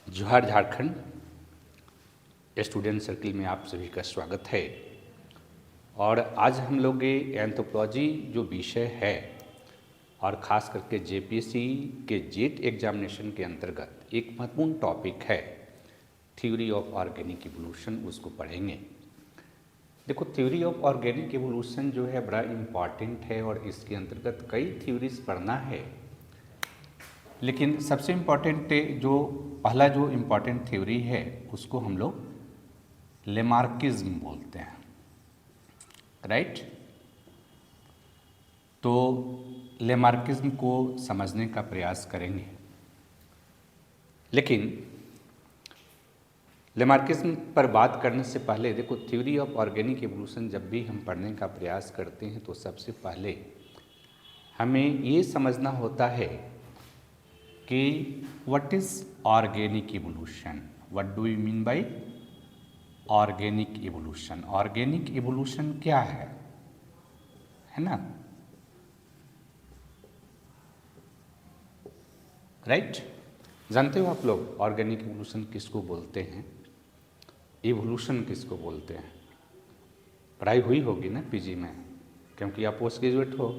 जोहार Jharkhand student circle में आप सभी का स्वागत है। और आज हम लोग ये एंथ्रोपोलॉजी जो विषय है और ख़ास करके जेपीएससी के जेट एग्जामिनेशन के अंतर्गत एक महत्वपूर्ण टॉपिक है थ्योरी ऑफ ऑर्गेनिक इवोल्यूशन, उसको पढ़ेंगे। देखो, थ्योरी ऑफ ऑर्गेनिक इवोल्यूशन जो है बड़ा इम्पॉर्टेंट है और इसके अंतर्गत कई थ्योरीज पढ़ना है। लेकिन सबसे इम्पॉर्टेंट जो पहला जो इम्पॉर्टेंट थ्योरी है उसको हम लोग लेमार्किज्म बोलते हैं, राइट। तो लेमार्किज्म को समझने का प्रयास करेंगे। लेकिन लेमार्किज्म पर बात करने से पहले देखो, थ्योरी ऑफ ऑर्गेनिक इवोल्यूशन जब भी हम पढ़ने का प्रयास करते हैं तो सबसे पहले हमें ये समझना होता है कि what is organic evolution, what do you mean by organic evolution. Organic evolution क्या है ना, राइट। जानते हो आप लोग ऑर्गेनिक इवोल्यूशन किसको बोलते हैं, इवोल्यूशन किसको बोलते हैं। पढ़ाई हुई होगी ना पीजी में, क्योंकि आप पोस्ट ग्रेजुएट हो।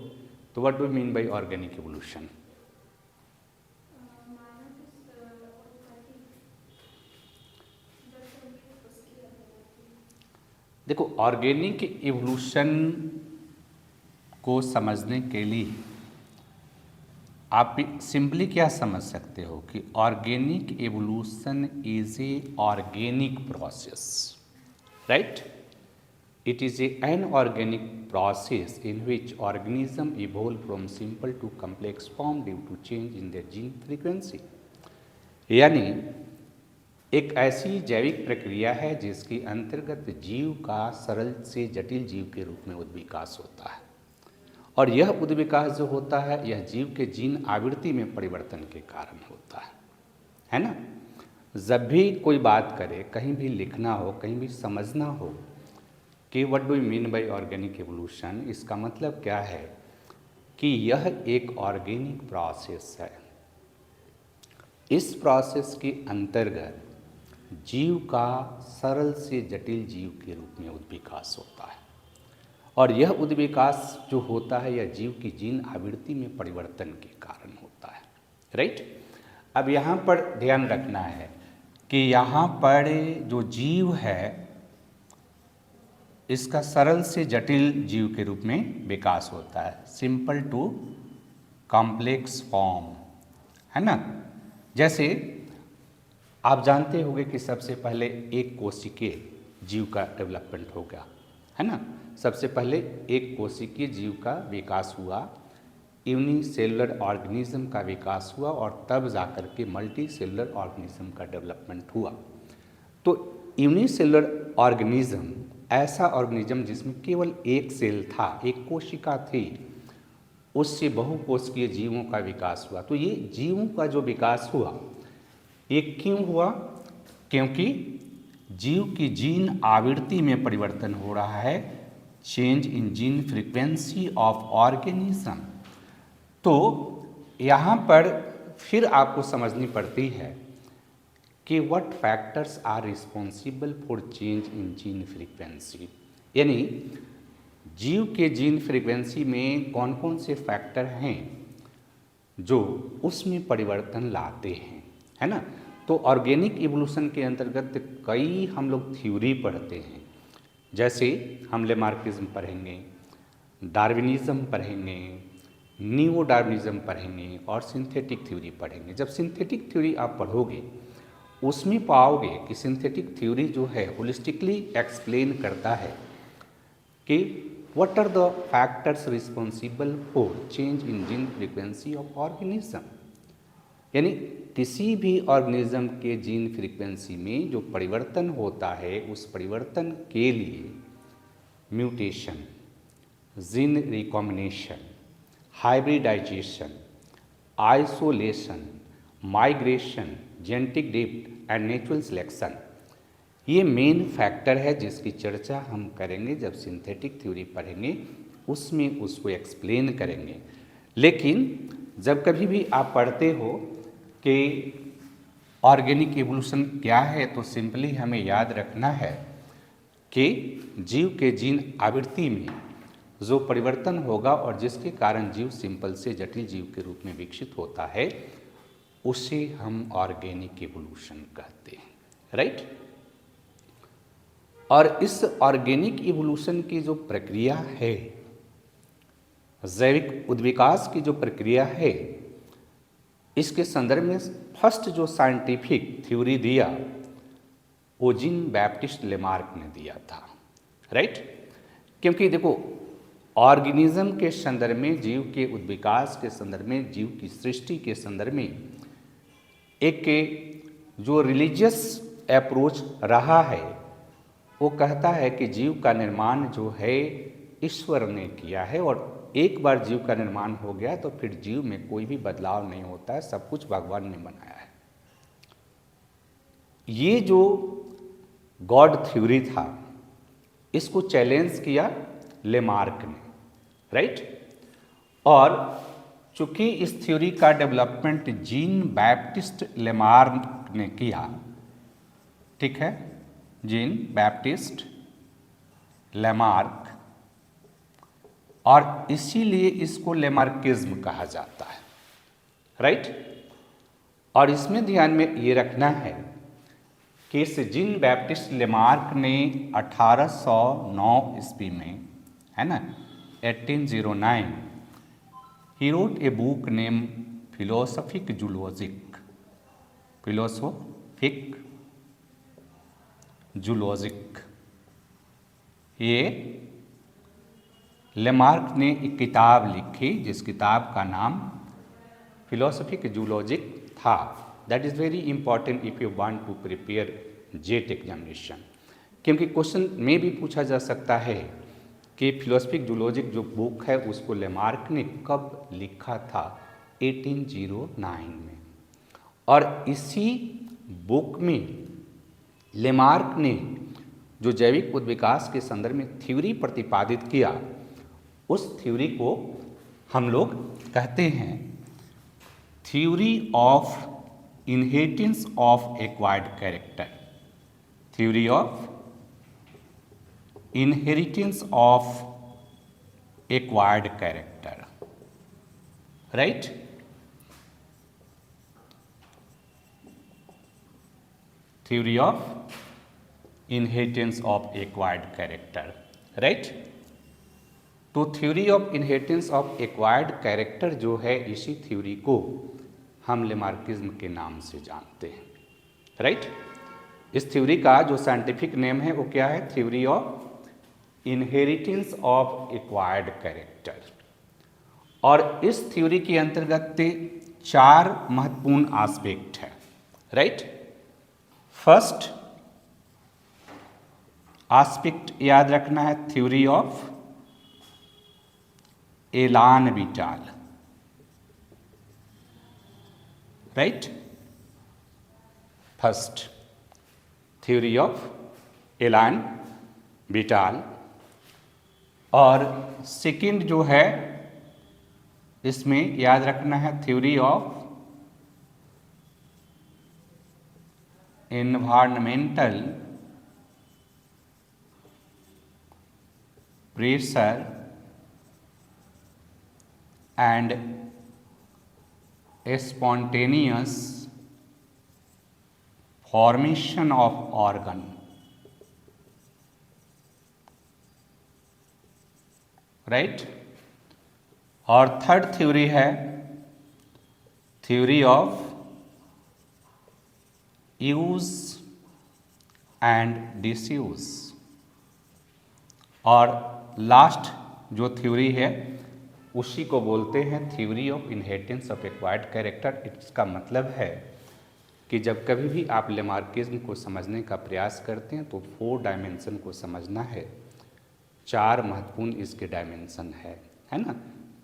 तो what do you mean by organic evolution. देखो, ऑर्गेनिक इवोल्यूशन को समझने के लिए आप सिंपली क्या समझ सकते हो कि organic evolution is a organic process, right. It is an organic process in which organism evolve from simple to complex form due to change in their gene frequency. यानी एक ऐसी जैविक प्रक्रिया है जिसके अंतर्गत जीव का सरल से जटिल जीव के रूप में उद्विकास होता है। और यह उद्विकास जो होता है यह जीव के जीन आवृत्ति में परिवर्तन के कारण होता है ना। जब भी कोई बात करे, कहीं भी लिखना हो, कहीं भी समझना हो कि what do you mean by organic evolution, इसका मतलब क्या है कि यह एक ऑर्गेनिक प्रोसेस है। इस प्रोसेस के अंतर्गत जीव का सरल से जटिल जीव के रूप में उद्विकास होता है। और यह उद्विकास जो होता है यह जीव की जीन आवृत्ति में परिवर्तन के कारण होता है, राइट। अब यहाँ पर ध्यान रखना है कि यहाँ पर जो जीव है इसका सरल से जटिल जीव के रूप में विकास होता है, सिंपल टू कॉम्प्लेक्स फॉर्म, है ना। जैसे आप जानते होंगे कि सबसे पहले एक कोशिकीय जीव का डेवलपमेंट हो गया, है ना। सबसे पहले एक कोशिकीय जीव का विकास हुआ, यूनिसेलुलर ऑर्गेनिज्म का विकास हुआ और तब जाकर के मल्टी सेलुलर ऑर्गेनिज्म का डेवलपमेंट हुआ। तो यूनिसेलुलर ऑर्गेनिज्म ऐसा ऑर्गेनिज्म जिसमें केवल एक सेल था, एक कोशिका थी, उससे बहुकोशिकीय जीवों का विकास हुआ। तो ये जीवों का जो विकास हुआ ये क्यों हुआ, क्योंकि जीव की जीन आवृत्ति में परिवर्तन हो रहा है, change in gene frequency of organism. तो यहाँ पर फिर आपको समझनी पड़ती है कि what factors are responsible for change in gene frequency. यानी जीव के जीन फ्रीक्वेंसी में कौन कौन से फैक्टर हैं जो उसमें परिवर्तन लाते हैं, है ना। तो ऑर्गेनिक इवोल्यूशन के अंतर्गत कई हम लोग थ्योरी पढ़ते हैं। जैसे हम लेमार्किज्म पढ़ेंगे, डार्विनिज्म पढ़ेंगे, न्यू डार्विनिज्म पढ़ेंगे और सिंथेटिक थ्योरी पढ़ेंगे। जब सिंथेटिक थ्योरी आप पढ़ोगे उसमें पाओगे कि सिंथेटिक थ्योरी जो है होलिस्टिकली एक्सप्लेन करता है कि what are the factors responsible for change in gene frequency of organism. यानी किसी भी ऑर्गेनिज्म के जीन फ्रीक्वेंसी में जो परिवर्तन होता है उस परिवर्तन के लिए mutation, gene recombination, hybridisation, isolation, migration, genetic drift and natural selection, ये मेन फैक्टर है जिसकी चर्चा हम करेंगे जब सिंथेटिक थ्योरी पढ़ेंगे, उसमें उसको एक्सप्लेन करेंगे। लेकिन जब कभी भी आप पढ़ते हो कि ऑर्गेनिक इवोल्यूशन क्या है, तो सिंपली हमें याद रखना है कि जीव के जीन आवृत्ति में जो परिवर्तन होगा और जिसके कारण जीव सिंपल से जटिल जीव के रूप में विकसित होता है, उसे हम ऑर्गेनिक इवोल्यूशन कहते हैं, राइट। और इस ऑर्गेनिक इवोल्यूशन की जो प्रक्रिया है, जैविक उद्विकास की जो प्रक्रिया है, इसके संदर्भ में फर्स्ट जो साइंटिफिक थ्योरी दिया वो जीन बैप्टिस्ट लेमार्क ने दिया था, राइट। क्योंकि देखो, ऑर्गेनिज्म के संदर्भ में, जीव के उद्विकास के संदर्भ में, जीव की सृष्टि के संदर्भ में एक जो रिलीजियस अप्रोच रहा है, वो कहता है कि जीव का निर्माण जो है ईश्वर ने किया है, और एक बार जीव का निर्माण हो गया तो फिर जीव में कोई भी बदलाव नहीं होता है, सब कुछ भगवान ने बनाया है। ये जो गॉड थ्योरी था, इसको चैलेंज किया लेमार्क ने, राइट। और चूंकि इस थ्योरी का डेवलपमेंट जीन बैप्टिस्ट लेमार्क ने किया, ठीक है, जीन बैप्टिस्ट लेमार्क, और इसीलिए इसको लेमार्किज्म कहा जाता है, राइट। और इसमें ध्यान में ये रखना है कि इस जीन बैप्टिस्ट लेमार्क ने 1809 ईस्वी में, है ना, 1809, he wrote a book name Philosophie Zoologique, Philosophie Zoologique. ये लेमार्क ने एक किताब लिखी जिस किताब का नाम फिलोसफिक जूलॉजिक था। That is very important if you want to prepare JET examination, क्योंकि क्वेश्चन में भी पूछा जा सकता है कि फिलोसफिक जूलॉजिक जो बुक है उसको लेमार्क ने कब लिखा था, 1809 में। और इसी बुक में लेमार्क ने जो जैविक उद्विकास के संदर्भ में थ्योरी प्रतिपादित किया, उस थ्योरी को हम लोग कहते हैं theory of inheritance of acquired character, theory of inheritance of acquired character, right. Theory of inheritance of acquired character, right. तो theory of inheritance of acquired character जो है, इसी थ्योरी को हम लेमार्किज्म के नाम से जानते हैं, राइट। इस थ्योरी का जो साइंटिफिक नेम है वो क्या है, theory of inheritance of acquired character. और इस थ्योरी के अंतर्गत 4 महत्वपूर्ण एस्पेक्ट है, राइट। फर्स्ट एस्पेक्ट याद रखना है, थ्योरी ऑफ एलान vital, right. First theory of एलान विटाल। और सेकंड जो है इसमें याद रखना है, theory of environmental pressure and spontaneous formation of organ, right. और थर्ड थ्योरी है theory of use and disuse. और लास्ट जो थ्योरी है उसी को बोलते हैं theory of inheritance of acquired character. इसका मतलब है कि जब कभी भी आप लेमार्किज्म को समझने का प्रयास करते हैं तो 4 डायमेंशन को समझना है। 4 महत्वपूर्ण इसके डायमेंशन है ना।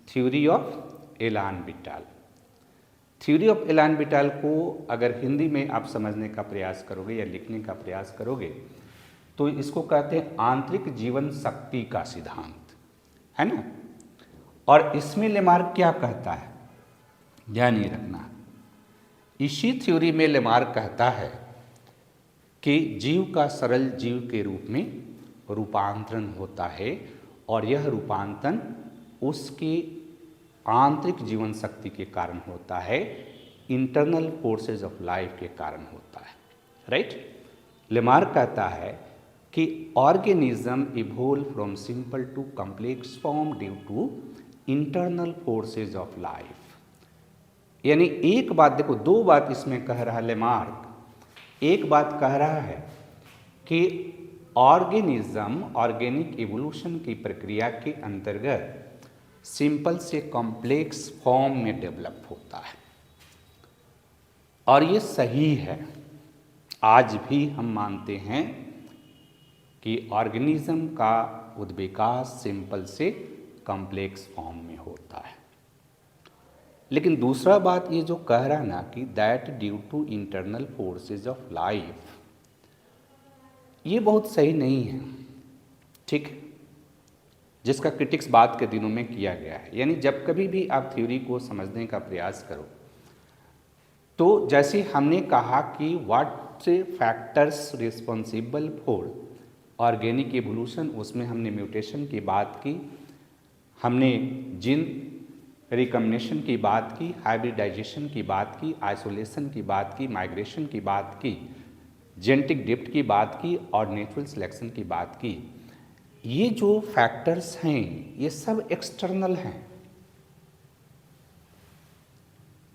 थ्योरी ऑफ एलान विटाल, थ्योरी ऑफ एलान विटाल को अगर हिंदी में आप समझने का प्रयास करोगे या लिखने का प्रयास करोगे तो इसको कहते हैं आंतरिक जीवन शक्ति का सिद्धांत, है ना। और इसमें लेमार्क क्या कहता है, ध्यान ये रखना इसी थ्योरी में लेमार्क कहता है कि जीव का सरल जीव के रूप में रूपांतरण होता है और यह रूपांतरण उसकी आंतरिक जीवन शक्ति के कारण होता है, इंटरनल फोर्सेस ऑफ लाइफ के कारण होता है। राइट? लेमार्क कहता है कि organism evolve from simple to complex form due to internal forces of life. यानी एक बात देखो, दो बात इसमें कह रहा है लेमार्क। एक बात कह रहा है कि ऑर्गेनिज्म ऑर्गेनिक इवोल्यूशन की प्रक्रिया के अंतर्गत सिंपल से कॉम्प्लेक्स फॉर्म में डेवलप होता है, और ये सही है। आज भी हम मानते हैं कि ऑर्गेनिज्म का उद्विकास सिंपल से कॉम्प्लेक्स फॉर्म में होता है। लेकिन दूसरा बात ये जो कह रहा है ना कि that due to internal forces of life, ये बहुत सही नहीं है। ठीक है, जिसका क्रिटिक्स बाद के दिनों में किया गया है। यानी जब कभी भी आप थ्योरी को समझने का प्रयास करो तो जैसे हमने कहा कि what factors responsible for organic evolution, उसमें हमने म्यूटेशन की बात की, हमने जीन रिकम्बिनेशन की बात की, हाइब्रिडाइजेशन की बात की, आइसोलेशन की बात की, माइग्रेशन की बात की, जेनेटिक ड्रिफ्ट की बात की और नेचुरल सिलेक्शन की बात की। ये जो फैक्टर्स हैं ये सब एक्सटर्नल हैं।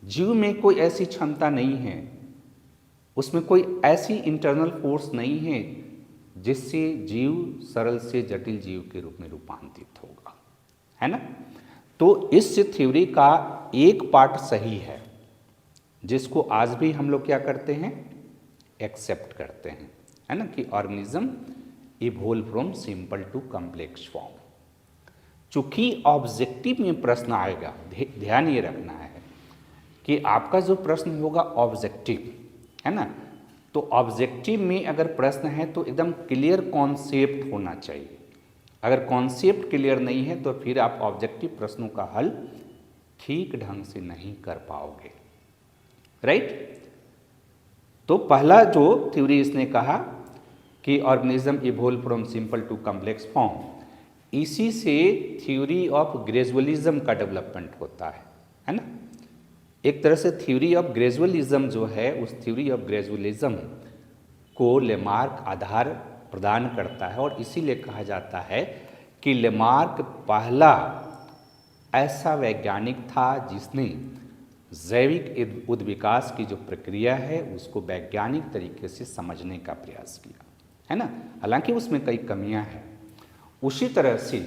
जीव में कोई ऐसी क्षमता नहीं है, उसमें कोई ऐसी इंटरनल फोर्स नहीं है जिससे जीव सरल से जटिल जीव के रूप में रूपांतरित होगा, है ना। तो इस थ्योरी का एक पार्ट सही है जिसको आज भी हम लोग क्या करते हैं, एक्सेप्ट करते हैं, है ना, कि organism evolve from simple to complex form. चूंकि ऑब्जेक्टिव में प्रश्न आएगा, ध्यान ये रखना है कि आपका जो प्रश्न होगा ऑब्जेक्टिव, है ना, तो ऑब्जेक्टिव में अगर प्रश्न है तो एकदम क्लियर कॉन्सेप्ट होना चाहिए। अगर कॉन्सेप्ट क्लियर नहीं है तो फिर आप ऑब्जेक्टिव प्रश्नों का हल ठीक ढंग से नहीं कर पाओगे। राइट? तो पहला जो थ्योरी इसने कहा कि organism evolve from simple to complex form, इसी से थ्योरी ऑफ ग्रेजुअलिज्म का डेवलपमेंट होता है ना। एक तरह से थ्योरी ऑफ ग्रेजुअलिज्म जो है, उस थ्योरी ऑफ ग्रेजुअलिज्म को लेमार्क आधार प्रदान करता है और इसीलिए कहा जाता है कि लेमार्क पहला ऐसा वैज्ञानिक था जिसने जैविक उद्विकास की जो प्रक्रिया है उसको वैज्ञानिक तरीके से समझने का प्रयास किया, है ना। हालांकि उसमें कई कमियां हैं। उसी तरह से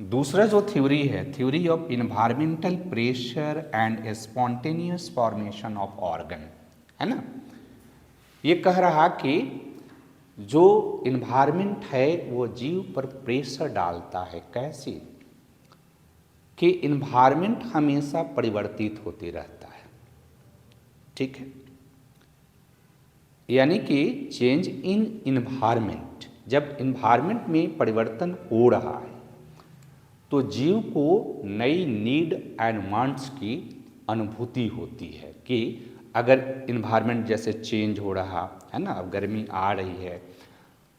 दूसरा जो थ्योरी है, theory of environmental pressure and spontaneous formation of organ, है ना। ये कह रहा कि जो इन्वायरमेंट है वो जीव पर प्रेशर डालता है। कैसे? कि इन्वायरमेंट हमेशा परिवर्तित होते रहता है, ठीक है। यानी कि चेंज इन इन्वायरमेंट, जब इन्वायरमेंट में परिवर्तन हो रहा है तो जीव को नई नीड एंड वांट्स की अनुभूति होती है कि अगर इन्वायरमेंट जैसे चेंज हो रहा है ना, अब गर्मी आ रही है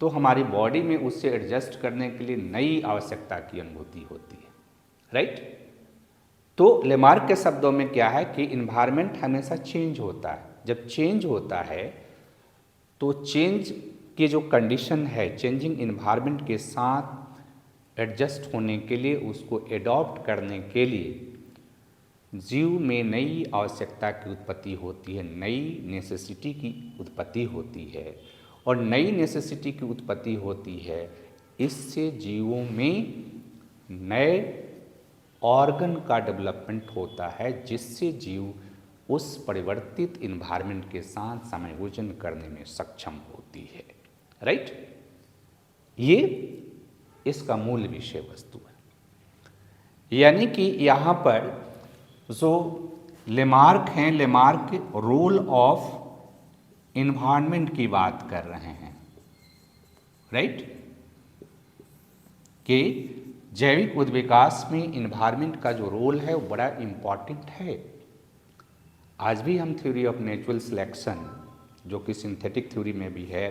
तो हमारी बॉडी में उससे एडजस्ट करने के लिए नई आवश्यकता की अनुभूति होती है। राइट? तो लेमार्क के शब्दों में क्या है कि इन्वायरमेंट हमेशा चेंज होता है। जब चेंज होता है तो चेंज की जो कंडीशन है, चेंजिंग इन्वायरमेंट के साथ एडजस्ट होने के लिए, उसको एडॉप्ट करने के लिए जीव में नई आवश्यकता की उत्पत्ति होती है, नई नेसेसिटी की उत्पत्ति होती है। और नई नेसेसिटी की उत्पत्ति होती है, इससे जीवों में नए ऑर्गन का डेवलपमेंट होता है जिससे जीव उस परिवर्तित इन्वायरमेंट के साथ समायोजन करने में सक्षम होती है। राइट? ये इसका मूल विषय वस्तु है। यानी कि यहाँ पर जो लेमार्क हैं, लेमार्क रोल ऑफ इन्वायरमेंट की बात कर रहे हैं। राइट? कि जैविक उद्विकास में इन्वायरमेंट का जो रोल है वो बड़ा इम्पॉर्टेंट है। आज भी हम थ्योरी ऑफ नेचुरल सिलेक्शन, जो कि सिंथेटिक थ्योरी में भी है,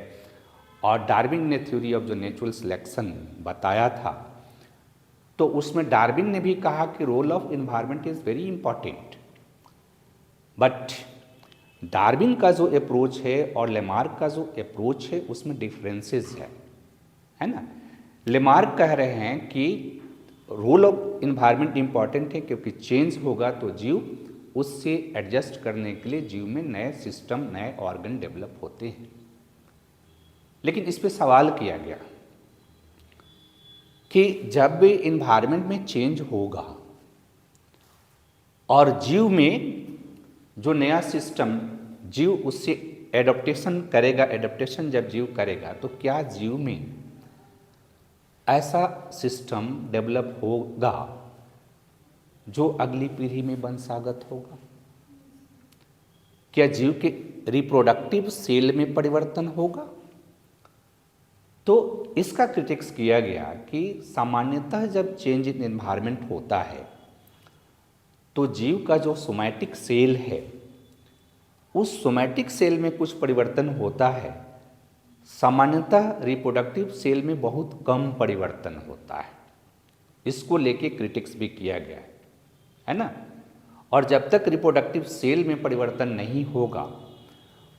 और डार्विन ने थ्योरी ऑफ जो नेचुरल सिलेक्शन बताया था, तो उसमें डार्विन ने भी कहा कि role of environment is very important. But Darwin का जो अप्रोच है और लेमार्क का जो अप्रोच है उसमें डिफरेंसेस है ना। लेमार्क कह रहे हैं कि रोल ऑफ इन्वायरमेंट इम्पॉर्टेंट है क्योंकि चेंज होगा तो जीव उससे एडजस्ट करने के लिए जीव में नए सिस्टम, नए ऑर्गन डेवलप होते हैं। लेकिन इस पे सवाल किया गया कि जब भी इन्वायरमेंट में चेंज होगा और जीव में जो नया सिस्टम, जीव उससे एडप्टेशन करेगा, एडप्टेशन जब जीव करेगा तो क्या जीव में ऐसा सिस्टम डेवलप होगा जो अगली पीढ़ी में वंशागत होगा? क्या जीव के रिप्रोडक्टिव सेल में परिवर्तन होगा? तो इसका क्रिटिक्स किया गया कि सामान्यतः जब चेंज इन एनवायरनमेंट होता है तो जीव का जो सोमैटिक सेल है, उस सोमैटिक सेल में कुछ परिवर्तन होता है। सामान्यतः रिप्रोडक्टिव सेल में बहुत कम परिवर्तन होता है। इसको लेके क्रिटिक्स भी किया गया है ना। और जब तक रिप्रोडक्टिव सेल में परिवर्तन नहीं होगा,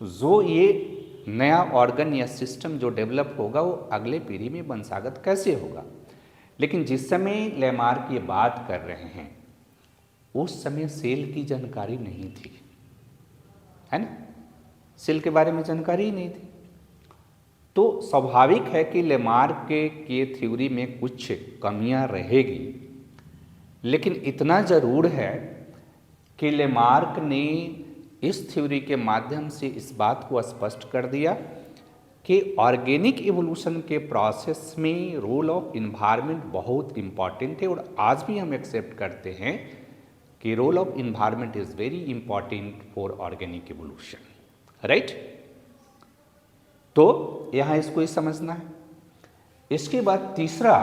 जो ये नया ऑर्गन या सिस्टम जो डेवलप होगा वो अगले पीढ़ी में वंशागत कैसे होगा? लेकिन जिस समय लेमार्क ये बात कर रहे हैं उस समय सेल की जानकारी नहीं थी, है ना। सेल के बारे में जानकारी ही नहीं थी। तो स्वाभाविक है कि लेमार्क के थ्योरी में कुछ कमियां रहेगी, लेकिन इतना ज़रूर है कि लेमार्क ने इस थ्योरी के माध्यम से इस बात को स्पष्ट कर दिया कि ऑर्गेनिक इवोल्यूशन के प्रोसेस में रोल ऑफ इन्वायरमेंट बहुत इम्पॉर्टेंट है। और आज भी हम एक्सेप्ट करते हैं कि role of environment is very important for organic evolution, right. तो यहाँ इसको ही समझना है। इसके बाद तीसरा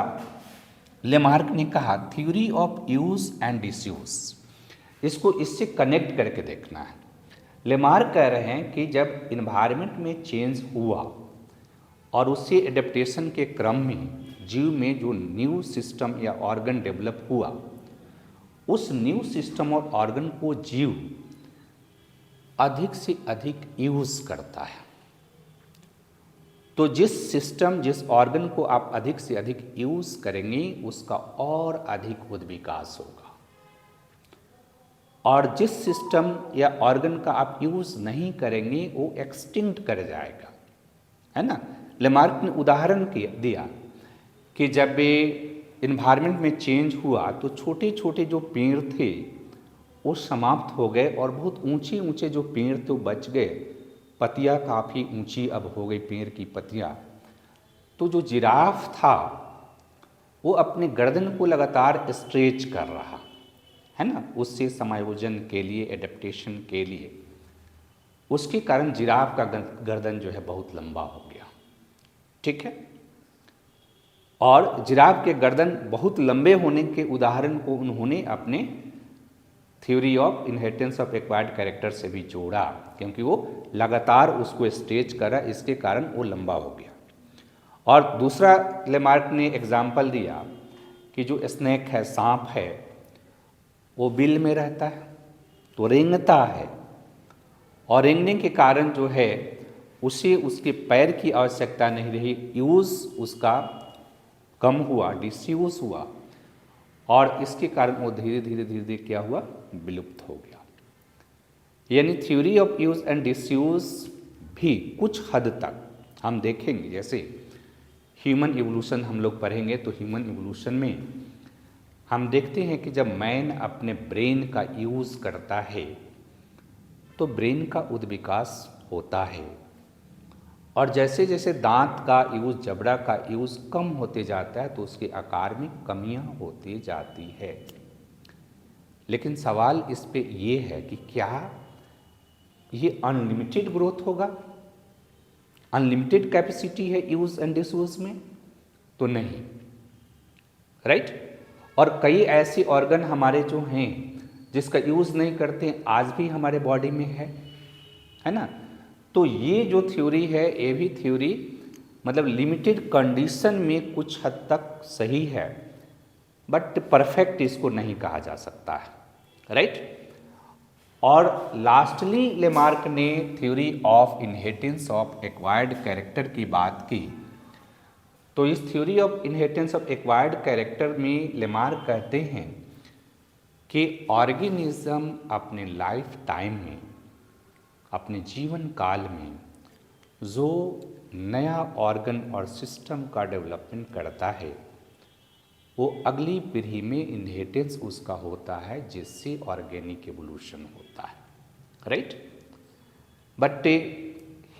लेमार्क ने कहा theory of use and disuse. इसको इससे कनेक्ट करके देखना है। लेमार्क कह रहे हैं कि जब इन्वायरमेंट में चेंज हुआ और उससे एडेप्टेशन के क्रम में जीव में जो न्यू सिस्टम या ऑर्गन डेवलप हुआ, उस न्यू सिस्टम और ऑर्गन को जीव अधिक से अधिक यूज करता है। तो जिस सिस्टम, जिस ऑर्गन को आप अधिक से अधिक यूज करेंगे उसका और अधिक उद्विकास होगा, और जिस सिस्टम या ऑर्गन का आप यूज नहीं करेंगे वो एक्सटिंक्ट कर जाएगा, है ना। लेमार्क ने उदाहरण दिया कि जब इन्वायरमेंट में चेंज हुआ तो छोटे छोटे जो पेड़ थे वो समाप्त हो गए और बहुत ऊंचे ऊंचे जो पेड़ थे वो बच गए। पत्तियाँ काफ़ी ऊंची अब हो गई पेड़ की पत्तियाँ। तो जो जिराफ था वो अपने गर्दन को लगातार स्ट्रेच कर रहा, है ना, उससे समायोजन के लिए, एडेप्टेशन के लिए। उसके कारण जिराफ का गर्दन जो है बहुत लंबा हो गया, ठीक है। और जिराफ के गर्दन बहुत लंबे होने के उदाहरण को उन्होंने अपने theory of inheritance of acquired character से भी जोड़ा, क्योंकि वो लगातार उसको स्ट्रेच करा, इसके कारण वो लंबा हो गया। और दूसरा लेमार्क ने एग्जाम्पल दिया कि जो स्नेक है, सांप है, वो बिल में रहता है तो रेंगता है, और रेंगने के कारण जो है उसे उसके पैर की आवश्यकता नहीं रही, यूज़ उसका कम हुआ, डिसयूज हुआ, और इसके कारण वो धीरे धीरे क्या हुआ, विलुप्त हो गया। यानी theory of use and disuse भी कुछ हद तक हम देखेंगे। जैसे ह्यूमन इवोल्यूशन हम लोग पढ़ेंगे तो ह्यूमन इवोल्यूशन में हम देखते हैं कि जब मैन अपने ब्रेन का यूज़ करता है तो ब्रेन का उद्विकास होता है, और जैसे जैसे दांत का यूज़, जबड़ा का यूज़ कम होते जाता है तो उसके आकार में कमियां होती जाती है। लेकिन सवाल इस पे ये है कि क्या ये अनलिमिटेड ग्रोथ होगा, अनलिमिटेड कैपेसिटी है यूज़ एंड डिसयूज में? तो नहीं, राइट। और कई ऐसे ऑर्गन हमारे जो हैं जिसका यूज़ नहीं करते आज भी हमारे बॉडी में है ना। तो ये जो थ्योरी है ये भी थ्योरी मतलब लिमिटेड कंडीशन में कुछ हद तक सही है, बट परफेक्ट इसको नहीं कहा जा सकता है, राइट। और लास्टली लेमार्क ने theory of inheritance of acquired character की बात की। तो इस theory of inheritance of acquired character में लेमार्क कहते हैं कि ऑर्गेनिज्म अपने लाइफ टाइम में, अपने जीवन काल में जो नया ऑर्गन और सिस्टम का डेवलपमेंट करता है वो अगली पीढ़ी में इनहेरिटेंस उसका होता है, जिससे ऑर्गेनिक एवोल्यूशन होता है, right. But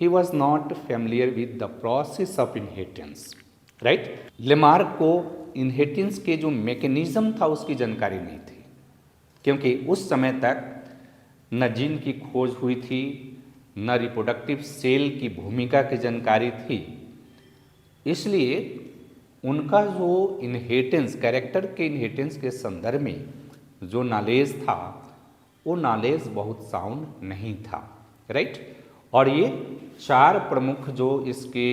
he was not familiar with the process of inheritance, right. Lamarck को इनहेरिटेंस के जो मैकेनिज्म था उसकी जानकारी नहीं थी, क्योंकि उस समय तक न जीन की खोज हुई थी, न रिप्रोडक्टिव सेल की भूमिका की जानकारी थी। इसलिए उनका जो इनहेरिटेंस, कैरेक्टर के इनहेरिटेंस के संदर्भ में जो नॉलेज था वो नॉलेज बहुत साउंड नहीं था, राइट। और ये 4 प्रमुख जो इसके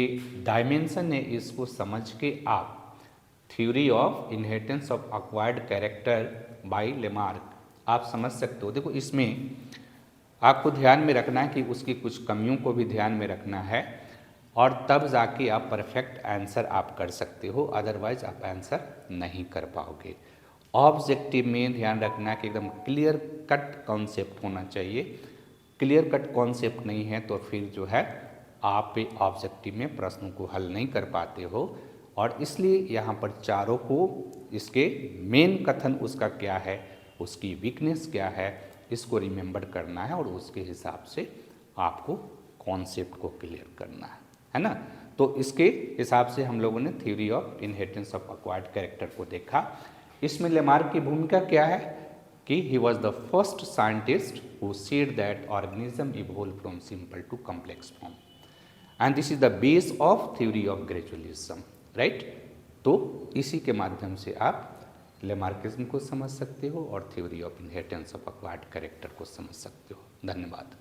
डायमेंशन है इसको समझ के आप theory of inheritance of acquired character bye Lamarck आप समझ सकते हो। देखो इसमें आपको ध्यान में रखना है कि उसकी कुछ कमियों को भी ध्यान में रखना है, और तब जाके आप परफेक्ट आंसर आप कर सकते हो, अदरवाइज आप आंसर नहीं कर पाओगे। ऑब्जेक्टिव में ध्यान रखना है कि एकदम क्लियर कट कॉन्सेप्ट होना चाहिए। क्लियर कट कॉन्सेप्ट नहीं है तो फिर जो है आप ऑब्जेक्टिव में प्रश्नों को हल नहीं कर पाते हो। और इसलिए यहाँ पर चारों को इसके मेन कथन उसका क्या है, उसकी वीकनेस क्या है, इसको रिमेंबर करना है और उसके हिसाब से आपको कॉन्सेप्ट को क्लियर करना है ना। तो इसके हिसाब से हम लोगों ने theory of inheritance of acquired character को देखा। इसमें लेमार्क की भूमिका क्या है कि he was the first scientist who said that organism evolve from simple to complex form and this is the base of theory of gradualism, right. तो इसी के माध्यम से आप लेमार्किज्म को समझ सकते हो और theory of inheritance of acquired character को समझ सकते हो। धन्यवाद।